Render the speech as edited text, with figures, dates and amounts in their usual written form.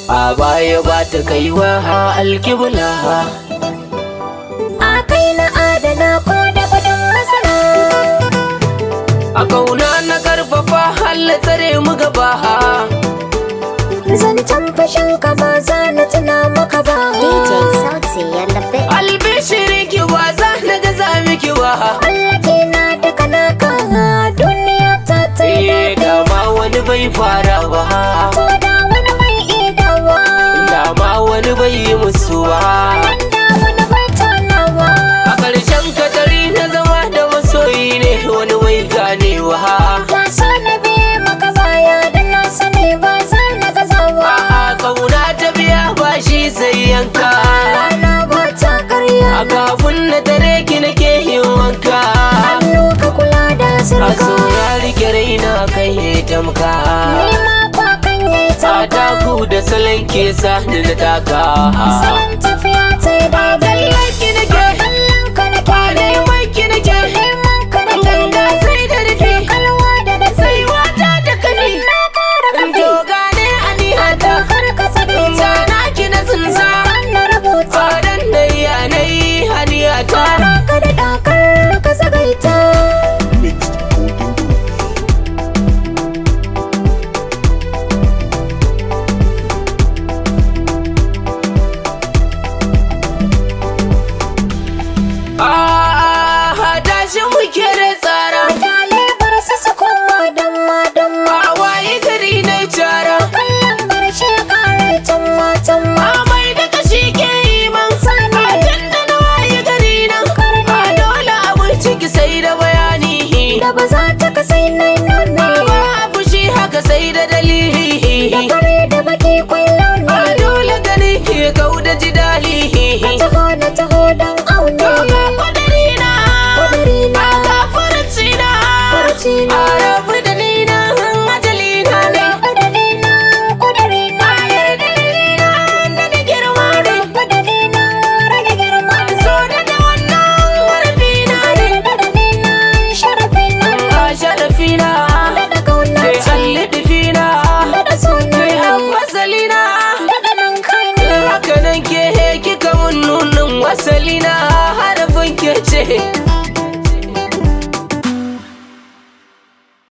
a baya ba ta kaiwa alkibla. A kai na adana ko da kudin masara. A kauna na karfafa halla tsare mu gaba. Zancen fashin ka ba za na tuna maka ba. DJ Sauti ya labe. Albishirin ki ba za na gaza miki ba. Allah ke na duka naka duniya ta tsaye. Dama wani bai fara ba. To da wani bai idawa. Dama wani bai yi musuwa. Da wani bai tanawa. A ƙarshen katari na zama da masoyi ne wani bai ganewa. Ka so na biye maka baya da na sani ba za na gazawa. A kauna ta biya ba shi sai yanka. Rana ba ta karya. A kafin na tare ki nake yin wanka. Hannu ka kula da A sirka. saurari ki raina kai ya tamka. Nema kwa kan yi A taka. taku da salon ke sa da na taka. Salon tafiya ta yi daidai. Ki nake Kallon ka na kyale. neman ki nake. Neman ka na Ganga kyale. sai da rufe. Kalwa da da Sai wata da kani. na kara kafi. To gane anihata. Kar ka sake ta. Zana ki na tsinsa. Na rubuta. Fadan da yanayi haniyata. Kara ka da dakar ka zagaita. Tashi muke da tsara. Mutane bar su su koma damma damma. A waye gari na cara. Kallon bar shi ya kare tamma tamma. Amai da kashi ke yi man Sani. A can da na waye gari nan. A dole abin ciki sai da bayani. Da ba za ta kasai nai nune. Ba abu shi haka sai da dalili. Da fari da baki kwallon A ne. dole gani ke kau da jidali. Na taho don aune. Ga kwadarina. Kudirina. Ga farcina. Farcina. A rabu da ni na ajalina ne. Kudirina. Kudirina. Da na girma ne. Kudirina. Rage girma. So da wannan warfina ne. Kudirina. Sharafina. A sharafina. Da kauna Kai ce. allidifina. Da suna. Kai wasalina. Da nan kai ne. Haka nan ke kika mun nunin wasalina harafin ke ce.